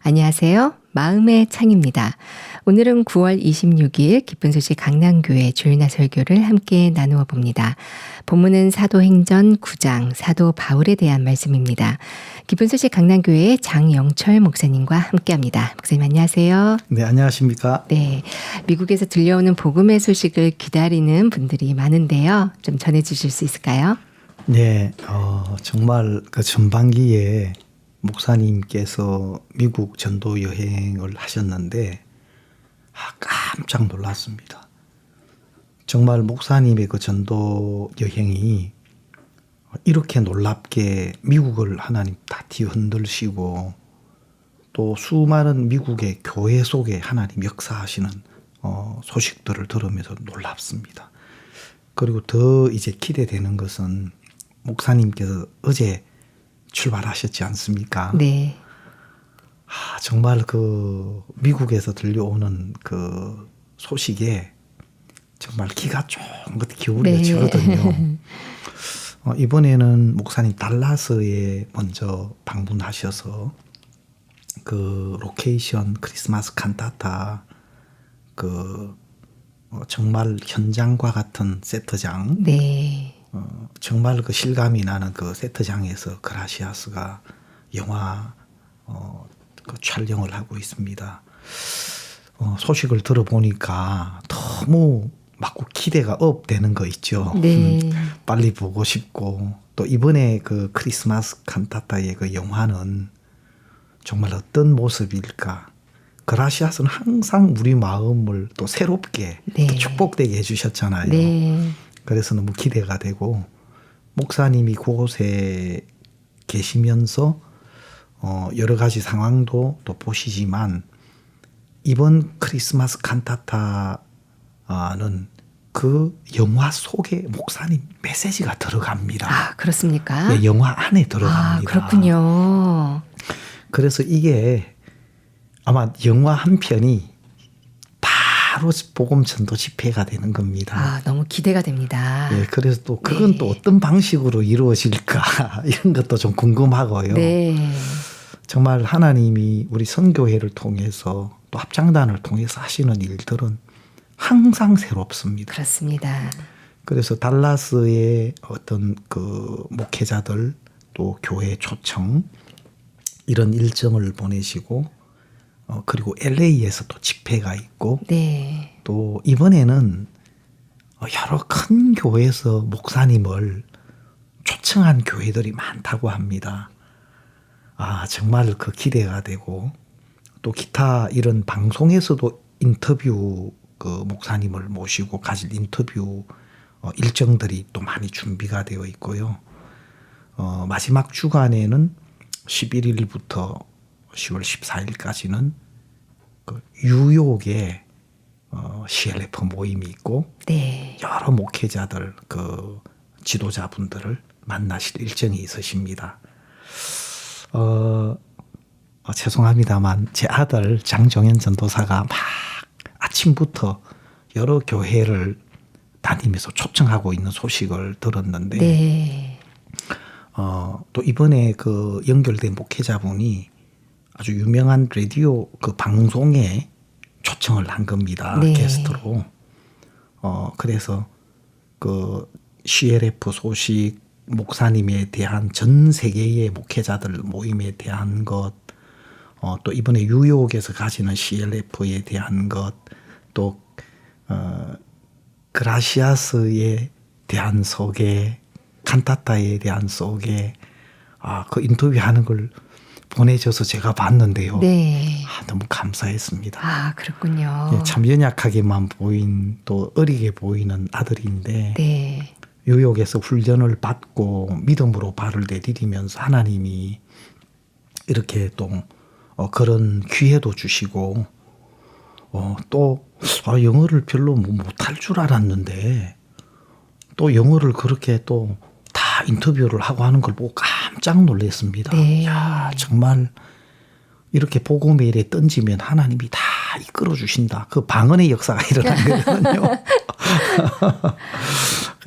안녕하세요. 마음의 창입니다. 오늘은 9월 26일 기쁜 소식 강남교회 주일날 설교를 함께 나누어 봅니다. 본문은 사도행전 9장 사도 바울에 대한 말씀입니다. 기쁜 소식 강남교회 장영철 목사님과 함께합니다. 목사님 안녕하세요. 네, 안녕하십니까? 네, 미국에서 들려오는 복음의 소식을 기다리는 분들이 많은데요. 좀 전해주실 수 있을까요? 네, 정말 그 전반기에 목사님께서 미국 전도 여행을 하셨는데 깜짝 놀랐습니다. 정말 목사님의 그 전도 여행이 이렇게 놀랍게 미국을 하나님 다 뒤흔들시고 또 수많은 미국의 교회 속에 하나님 역사하시는 소식들을 들으면서 놀랍습니다. 그리고 더 이제 기대되는 것은 목사님께서 어제 출발하셨지 않습니까? 네. 정말 그 미국에서 들려오는 그 소식에 정말 기가 쫑긋 기울여지거든요. 이번에는 목사님 달라스에 먼저 방문하셔서 그 로케이션 크리스마스 칸타타 그 정말 현장과 같은 세트장, 네. 정말 그 실감이 나는 그 세트장에서 그라시아스가 영화 그 촬영을 하고 있습니다. 소식을 들어보니까 너무 막 기대가 업되는 거 있죠. 네. 빨리 보고 싶고 또 이번에 그 크리스마스 칸타타의 그 영화는 정말 어떤 모습일까? 그라시아스는 항상 우리 마음을 또 새롭게 네. 또 축복되게 해주셨잖아요. 네. 그래서 너무 기대가 되고 목사님이 그곳에 계시면서 여러 가지 상황도 또 보시지만 이번 크리스마스 칸타타는 그 영화 속에 목사님 메시지가 들어갑니다. 아, 그렇습니까? 네, 영화 안에 들어갑니다. 아, 그렇군요. 그래서 이게 아마 영화 한 편이 바로 복음 전도 집회가 되는 겁니다. 아, 너무 기대가 됩니다. 예, 그래서 또 그건 네. 또 어떤 방식으로 이루어질까 이런 것도 좀 궁금하고요. 네. 정말 하나님이 우리 선교회를 통해서 또 합장단을 통해서 하시는 일들은 항상 새롭습니다. 그렇습니다. 그래서 달라스의 어떤 그 목회자들 또 교회 초청 이런 일정을 보내시고 그리고 LA에서 또 집회가 있고 네. 또 이번에는 여러 큰 교회에서 목사님을 초청한 교회들이 많다고 합니다. 정말 그 기대가 되고 또 기타 이런 방송에서도 인터뷰 그 목사님을 모시고 가질 인터뷰 일정들이 또 많이 준비가 되어 있고요. 마지막 주간에는 11일부터 10월 14일까지는 그 뉴욕에 CLF 모임이 있고 네. 여러 목회자들 그 지도자분들을 만나실 일정이 있으십니다. 죄송합니다만 제 아들 장정현 전도사가 막 아침부터 여러 교회를 다니면서 초청하고 있는 소식을 들었는데 네. 또 이번에 그 연결된 목회자분이 아주 유명한 라디오 그 방송에 초청을 한 겁니다. 네. 게스트로. 그래서 그 CLF 소식, 목사님에 대한 전 세계의 목회자들 모임에 대한 것, 또 이번에 뉴욕에서 가지는 CLF에 대한 것, 또 그라시아스에 대한 소개, 칸타타에 대한 소개, 그 인터뷰하는 걸 보내줘서 제가 봤는데요. 네. 너무 감사했습니다. 아, 그렇군요. 예, 참 연약하게만 보인 또 어리게 보이는 아들인데 네. 뉴욕에서 훈련을 받고 믿음으로 발을 내디디면서 하나님이 이렇게 또 그런 기회도 주시고 또 영어를 별로 못할 줄 알았는데 또 영어를 그렇게 또 다 인터뷰를 하고 하는 걸 보고 깜짝 놀랐습니다. 네. 야, 정말 이렇게 복음의 일에 던지면 하나님이 다 이끌어 주신다. 그 방언의 역사가 일어나거든요.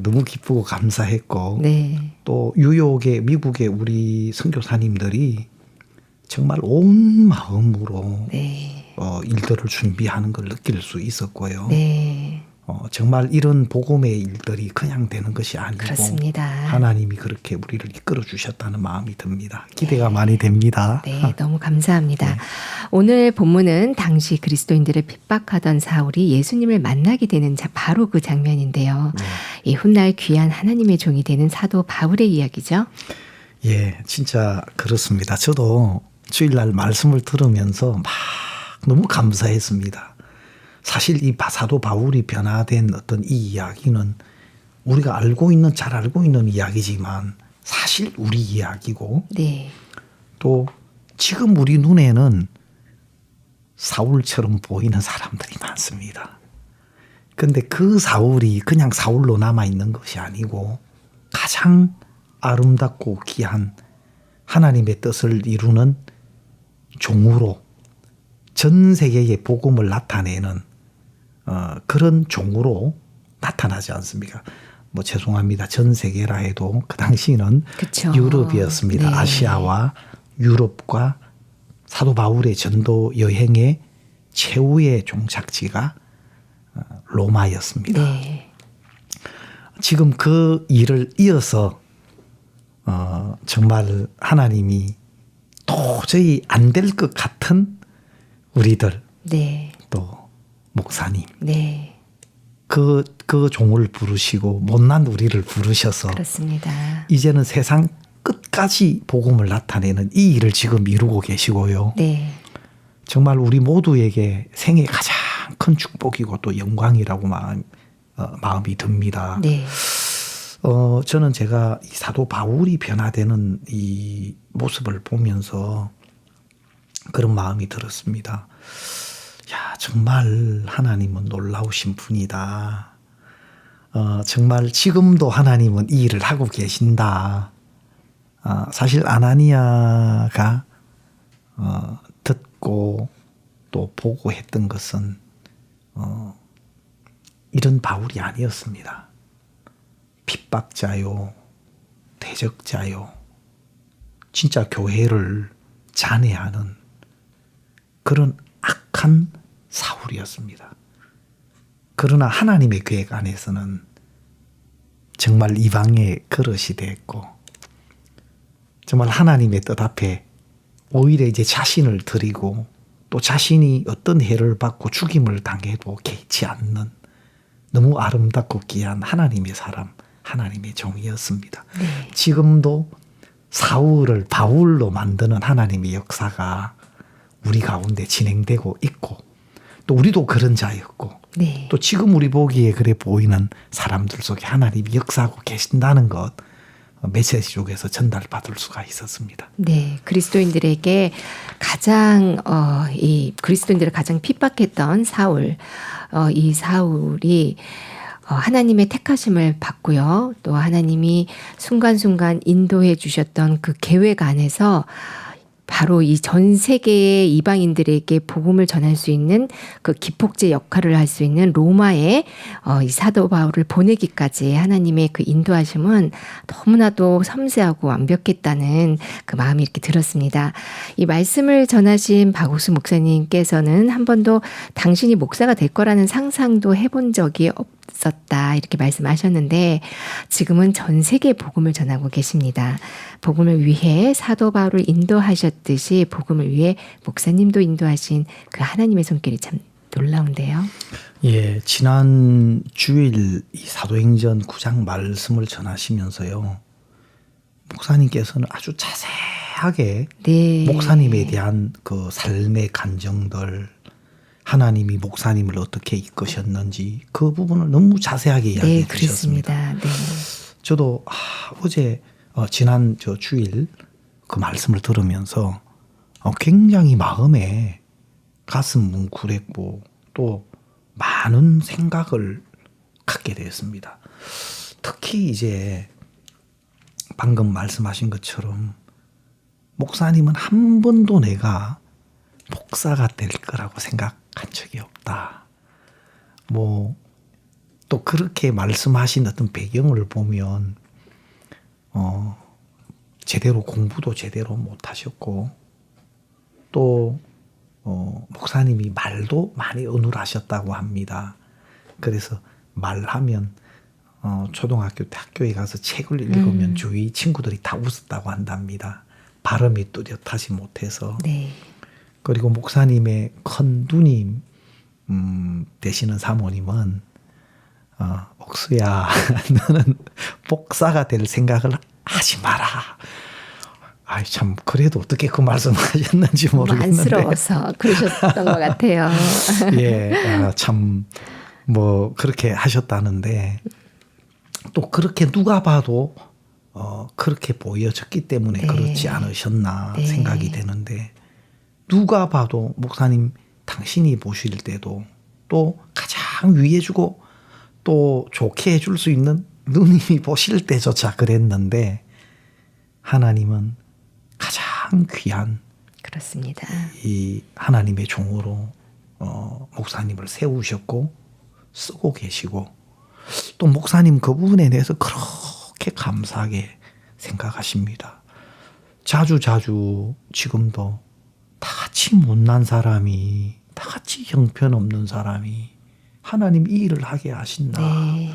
너무 기쁘고 감사했고 네. 또 뉴욕의 미국의 우리 선교사님들이 정말 온 마음으로 네. 일들을 준비하는 걸 느낄 수 있었고요. 네. 정말 이런 복음의 일들이 그냥 되는 것이 아니고 그렇습니다. 하나님이 그렇게 우리를 이끌어 주셨다는 마음이 듭니다. 기대가 많이 됩니다. 네, 너무 감사합니다. 네. 오늘 본문은 당시 그리스도인들을 핍박하던 사울이 예수님을 만나게 되는 바로 그 장면인데요. 네. 이 훗날 귀한 하나님의 종이 되는 사도 바울의 이야기죠. 예, 진짜 그렇습니다. 저도 주일날 말씀을 들으면서 막 너무 감사했습니다. 사실 이 사도 바울이 변화된 어떤 이 이야기는 우리가 잘 알고 있는 이야기지만 사실 우리 이야기고 네. 또 지금 우리 눈에는 사울처럼 보이는 사람들이 많습니다. 그런데 그 사울이 그냥 사울로 남아있는 것이 아니고 가장 아름답고 귀한 하나님의 뜻을 이루는 종으로 전 세계에 복음을 나타내는 그런 종으로 나타나지 않습니까? 뭐 죄송합니다. 전 세계라 해도 그 당시는 그쵸. 유럽이었습니다. 네. 아시아와 유럽과 사도 바울의 전도 여행의 최후의 종착지가 로마였습니다. 네. 지금 그 일을 이어서 정말 하나님이 도저히 안 될 것 같은 우리들 네. 또 목사님 네. 그 종을 부르시고 못난 우리를 부르셔서 그렇습니다. 이제는 세상 끝까지 복음을 나타내는 이 일을 지금 이루고 계시고요. 네. 정말 우리 모두에게 생애 가장 큰 축복이고 또 영광이라고 마음이 듭니다. 네. 저는 제가 이 사도 바울이 변화되는 이 모습을 보면서 그런 마음이 들었습니다. 야, 정말 하나님은 놀라우신 분이다. 정말 지금도 하나님은 이 일을 하고 계신다. 사실 아나니아가 듣고 또 보고 했던 것은 이런 바울이 아니었습니다. 핍박자요, 대적자요, 진짜 교회를 잔해하는 그런 악한 사울이었습니다. 그러나 하나님의 계획 안에서는 정말 이방의 그릇이 됐고 정말 하나님의 뜻 앞에 오히려 이제 자신을 드리고 또 자신이 어떤 해를 받고 죽임을 당해도 개의치 않는 너무 아름답고 귀한 하나님의 사람, 하나님의 종이었습니다. 네. 지금도 사울을 바울로 만드는 하나님의 역사가 우리 가운데 진행되고 있고 또 우리도 그런 자였고 네. 또 지금 우리 보기에 그래 보이는 사람들 속에 하나님이 역사하고 계신다는 것 메시지 쪽에서 전달받을 수가 있었습니다. 네, 그리스도인들에게 가장 이 그리스도인들을 가장 핍박했던 사울, 이 사울이 하나님의 택하심을 받고요. 또 하나님이 순간순간 인도해 주셨던 그 계획 안에서 바로 이 전 세계의 이방인들에게 복음을 전할 수 있는 그 기폭제 역할을 할 수 있는 로마에 이 사도 바울을 보내기까지 하나님의 그 인도하심은 너무나도 섬세하고 완벽했다는 그 마음이 이렇게 들었습니다. 이 말씀을 전하신 박옥수 목사님께서는 한 번도 당신이 목사가 될 거라는 상상도 해본 적이 없었다 이렇게 말씀하셨는데 지금은 전 세계에 복음을 전하고 계십니다. 복음을 위해 사도 바울을 인도하셨듯이 복음을 위해 목사님도 인도하신 그 하나님의 손길이 참 놀라운데요. 예, 지난 주일 이 사도행전 9장 말씀을 전하시면서요. 목사님께서는 아주 자세하게 네. 목사님에 대한 그 삶의 감정들 하나님이 목사님을 어떻게 이끄셨는지 그 부분을 너무 자세하게 이야기해 네, 주셨습니다. 그렇습니다. 네. 저도 어제 지난 주일 그 말씀을 들으면서 굉장히 마음에 가슴 뭉클했고 또 많은 생각을 갖게 되었습니다. 특히 이제 방금 말씀하신 것처럼 목사님은 한 번도 내가 목사가 될 거라고 생각한 적이 없다. 뭐 또 그렇게 말씀하신 어떤 배경을 보면 제대로 공부도 제대로 못 하셨고 또 목사님이 말도 많이 어눌하셨다고 합니다. 그래서 말하면 초등학교 때 학교에 가서 책을 읽으면 주위 친구들이 다 웃었다고 한답니다. 발음이 뚜렷하지 못해서. 네. 그리고 목사님의 큰 누님 되시는 사모님은 옥수야 너는 목사가 될 생각을 하지 마라. 아이 참 그래도 어떻게 그 말씀하셨는지 모르겠는데 안쓰러워서 그러셨던 것 같아요. 예, 참 뭐 그렇게 하셨다는데 또 그렇게 누가 봐도 그렇게 보여졌기 때문에 네. 그렇지 않으셨나 네. 생각이 되는데 누가 봐도 목사님 당신이 보실 때도 또 가장 위해주고 또 좋게 해줄 수 있는 누님이 보실 때조차 그랬는데 하나님은 가장 귀한 그렇습니다. 이 하나님의 종으로 목사님을 세우셨고 쓰고 계시고 또 목사님 그 부분에 대해서 그렇게 감사하게 생각하십니다. 자주 지금도 다 같이 못난 사람이 다 같이 형편없는 사람이 하나님 이 일을 하게 하신다. 네.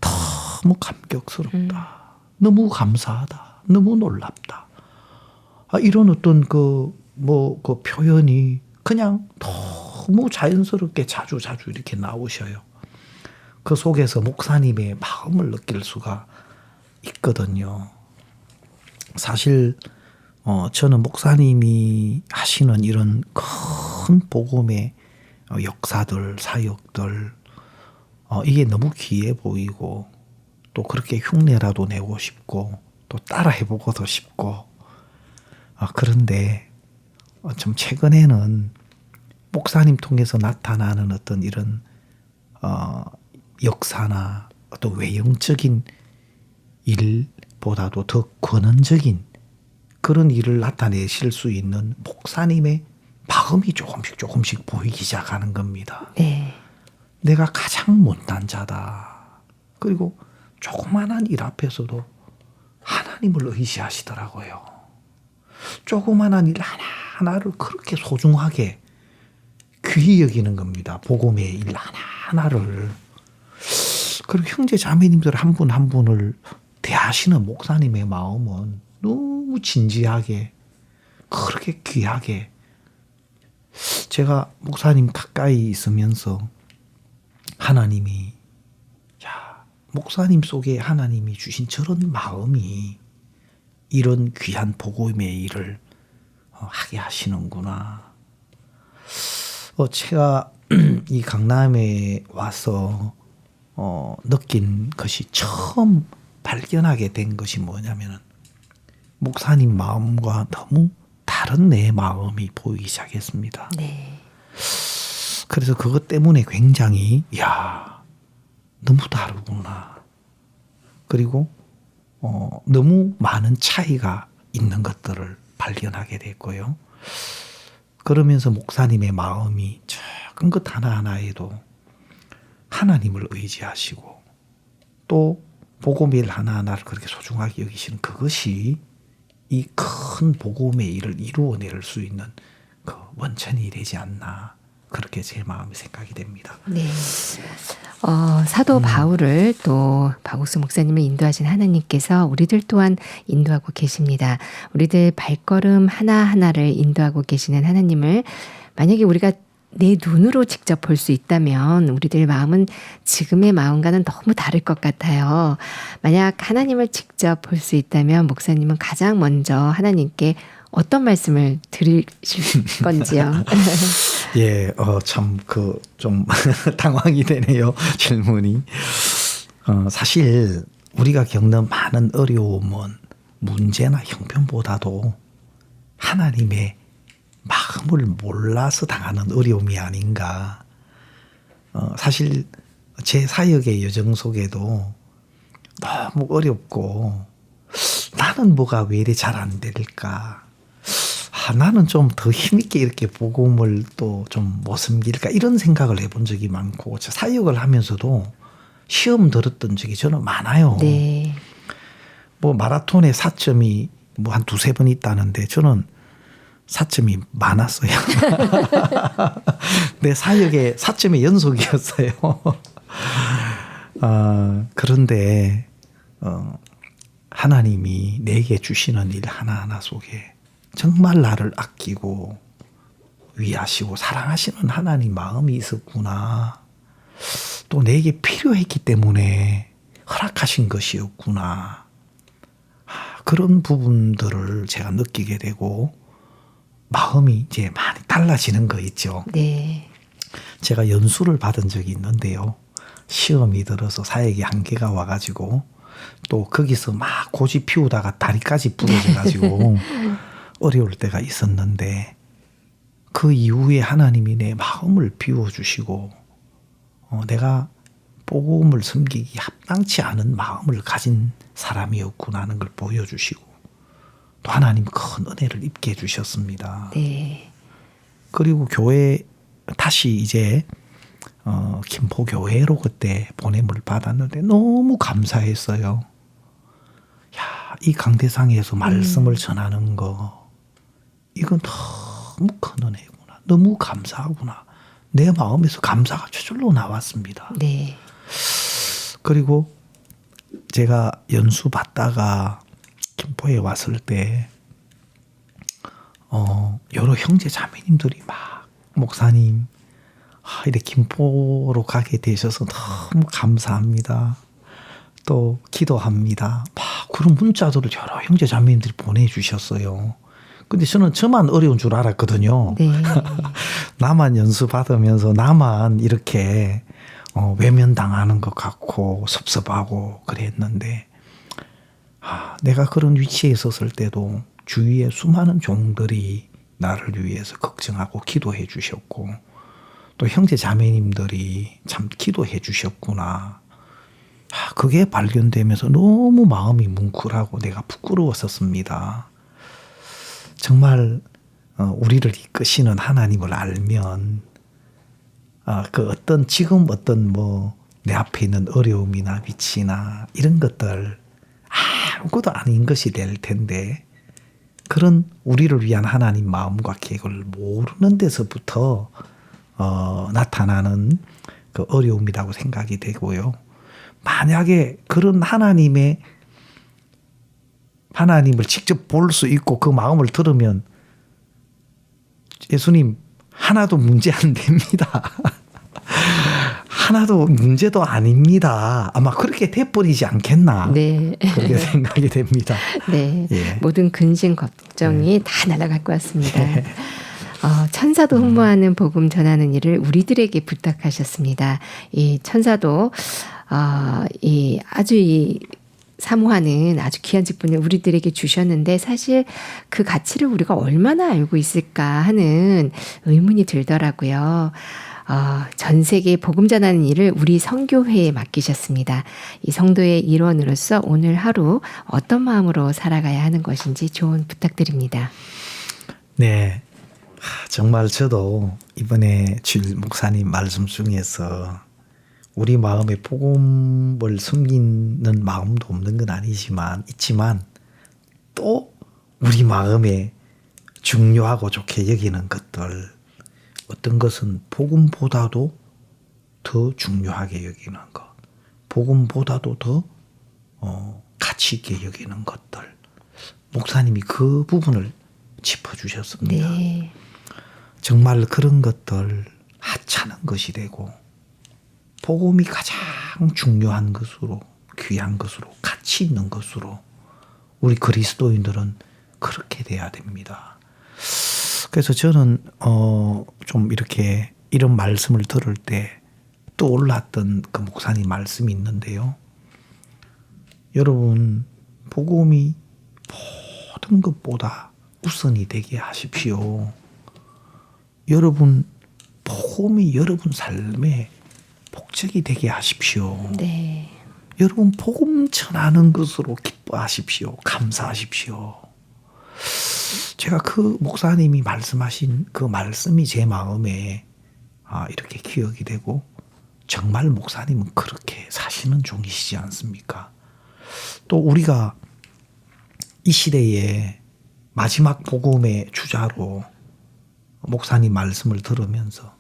너무 감격스럽다. 너무 감사하다. 너무 놀랍다. 이런 어떤 그 표현이 그냥 너무 자연스럽게 자주 이렇게 나오셔요. 그 속에서 목사님의 마음을 느낄 수가 있거든요. 사실 저는 목사님이 하시는 이런 큰 복음의 역사들, 사역들 이게 너무 귀해 보이고 또 그렇게 흉내라도 내고 싶고 또 따라해보고도 싶고 그런데 좀 최근에는 목사님 통해서 나타나는 어떤 이런 역사나 어떤 외형적인 일보다도 더 근원적인 그런 일을 나타내실 수 있는 목사님의 마음이 조금씩 보이기 시작하는 겁니다. 네. 내가 가장 못난 자다. 그리고 조그마한 일 앞에서도 하나님을 의지하시더라고요. 조그마한 일 하나하나를 그렇게 소중하게 귀히 여기는 겁니다. 복음의 일 하나하나를. 그리고 형제 자매님들 한 분 한 분을 대하시는 목사님의 마음은 너무 진지하게 그렇게 귀하게 제가 목사님 가까이 있으면서 하나님이 목사님 속에 하나님이 주신 저런 마음이 이런 귀한 복음의 일을 하게 하시는구나. 제가 이 강남에 와서 느낀 것이 처음 발견하게 된 것이 뭐냐면은 목사님 마음과 너무 다른 내 마음이 보이기 시작했습니다. 네. 그래서 그것 때문에 굉장히 너무 다르구나. 그리고 너무 많은 차이가 있는 것들을 발견하게 됐고요. 그러면서 목사님의 마음이 작은 것 하나하나에도 하나님을 의지하시고 또 복음의 일 하나하나를 그렇게 소중하게 여기시는 그것이 이 큰 복음의 일을 이루어낼 수 있는 그 원천이 되지 않나 그렇게 제 마음이 생각이 됩니다. 네. 사도 바울을 또 박옥수 목사님을 인도하신 하나님께서 우리들 또한 인도하고 계십니다. 우리들 발걸음 하나하나를 인도하고 계시는 하나님을 만약에 우리가 내 눈으로 직접 볼 수 있다면 우리들 마음은 지금의 마음과는 너무 다를 것 같아요. 만약 하나님을 직접 볼 수 있다면 목사님은 가장 먼저 하나님께 어떤 말씀을 드리실 건지요? 예, 참 좀 당황이 되네요. 질문이. 사실 우리가 겪는 많은 어려움은 문제나 형편보다도 하나님의 마음을 몰라서 당하는 어려움이 아닌가. 사실 제 사역의 여정 속에도 너무 어렵고 나는 뭐가 왜 이리 잘 안 될까. 나는 좀 더 힘있게 이렇게 복음을 또 좀 못 섬길까 이런 생각을 해본 적이 많고 사역을 하면서도 시험 들었던 적이 저는 많아요. 네. 뭐 마라톤의 4점이 뭐 한 두세 번 있다는데 저는 사점이 많았어요. 내 사역의 사점의 연속이었어요. 그런데 하나님이 내게 주시는 일 하나하나 속에 정말 나를 아끼고 위하시고 사랑하시는 하나님 마음이 있었구나. 또 내게 필요했기 때문에 허락하신 것이었구나. 그런 부분들을 제가 느끼게 되고 마음이 이제 많이 달라지는 거 있죠. 네. 제가 연수를 받은 적이 있는데요. 시험이 들어서 사역이 한계가 와가지고 또 거기서 막 고집 피우다가 다리까지 부러져가지고 어려울 때가 있었는데 그 이후에 하나님이 내 마음을 비워주시고 내가 복음을 섬기기 합당치 않은 마음을 가진 사람이었구나 하는 걸 보여주시고 또 하나님 큰 은혜를 입게 해주셨습니다. 네. 그리고 교회 다시 이제 김포교회로 그때 보냄을 받았는데 너무 감사했어요. 야, 이 강대상에서 말씀을 전하는 거 이건 너무 큰 은혜구나. 너무 감사하구나. 내 마음에서 감사가 저절로 나왔습니다. 네. 그리고 제가 연수 받다가 김포에 왔을 때 여러 형제 자매님들이 막 목사님 이렇게 김포로 가게 되셔서 너무 감사합니다. 또 기도합니다. 막 그런 문자들을 여러 형제 자매님들이 보내주셨어요. 근데 저만 어려운 줄 알았거든요. 네. 나만 연수 받으면서 나만 이렇게 외면당하는 것 같고 섭섭하고 그랬는데 내가 그런 위치에 있었을 때도 주위에 수많은 종들이 나를 위해서 걱정하고 기도해 주셨고 또 형제 자매님들이 참 기도해 주셨구나. 그게 발견되면서 너무 마음이 뭉클하고 내가 부끄러웠었습니다. 정말 우리를 이끄시는 하나님을 알면 그 어떤 지금 어떤 내 앞에 있는 어려움이나 위치나 이런 것들 아무것도 아닌 것이 될 텐데 그런 우리를 위한 하나님 마음과 계획을 모르는 데서부터 나타나는 그 어려움이라고 생각이 되고요. 만약에 그런 하나님을 직접 볼 수 있고 그 마음을 들으면 예수님 하나도 문제 안 됩니다. 하나도 문제도 아닙니다. 아마 그렇게 돼버리지 않겠나. 네. 그렇게 생각이 됩니다. 네. 예. 모든 근심 걱정이 다 날아갈 것 같습니다. 천사도 흠모하는 복음 전하는 일을 우리들에게 부탁하셨습니다. 이 천사도 아주 사모하는 아주 귀한 직분을 우리들에게 주셨는데 사실 그 가치를 우리가 얼마나 알고 있을까 하는 의문이 들더라고요. 전 세계에 복음 전하는 일을 우리 선교회에 맡기셨습니다. 이 성도의 일원으로서 오늘 하루 어떤 마음으로 살아가야 하는 것인지 조언 부탁드립니다. 네. 정말 저도 이번에 주일 목사님 말씀 중에서 우리 마음에 복음을 숨기는 마음도 없는 건 있지만 또 우리 마음에 중요하고 좋게 여기는 것들 어떤 것은 복음보다도 더 중요하게 여기는 것, 복음보다도 더 가치 있게 여기는 것들 목사님이 그 부분을 짚어주셨습니다. 네. 정말 그런 것들 하찮은 것이 되고 복음이 가장 중요한 것으로 귀한 것으로 가치 있는 것으로 우리 그리스도인들은 그렇게 돼야 됩니다. 그래서 저는 좀 이렇게 이런 말씀을 들을 때 떠올랐던 그 목사님 말씀이 있는데요. 여러분 복음이 모든 것보다 우선이 되게 하십시오. 여러분 복음이 여러분 삶에 복적이 되게 하십시오. 네. 여러분 복음 전하는 것으로 기뻐하십시오. 감사하십시오. 제가 그 목사님이 말씀하신 그 말씀이 제 마음에 이렇게 기억이 되고 정말 목사님은 그렇게 사시는 종이시지 않습니까? 또 우리가 이 시대에 마지막 복음의 주자로 목사님 말씀을 들으면서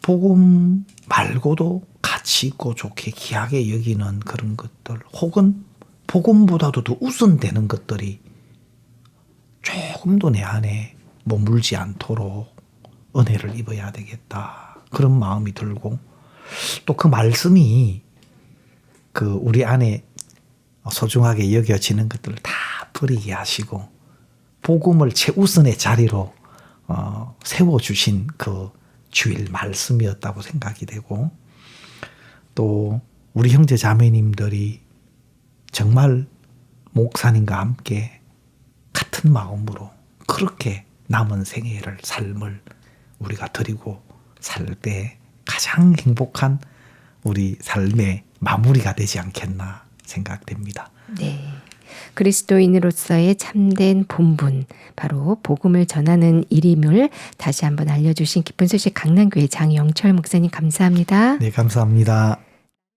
복음 말고도 가치 있고 좋게 귀하게 여기는 그런 것들 혹은 복음보다도 더 우선되는 것들이 조금도 내 안에 머물지 않도록 은혜를 입어야 되겠다. 그런 마음이 들고 또 그 말씀이 그 우리 안에 소중하게 여겨지는 것들을 다 버리게 하시고 복음을 최우선의 자리로 세워주신 그 주일 말씀이었다고 생각이 되고 또 우리 형제 자매님들이 정말 목사님과 함께 같은 마음으로 그렇게 남은 생애를 삶을 우리가 드리고 살 때 가장 행복한 우리 삶의 마무리가 되지 않겠나 생각됩니다. 네. 그리스도인으로서의 참된 본분, 바로 복음을 전하는 일임을 다시 한번 알려주신 기쁜 소식 강남교회 장영철 목사님 감사합니다. 네, 감사합니다.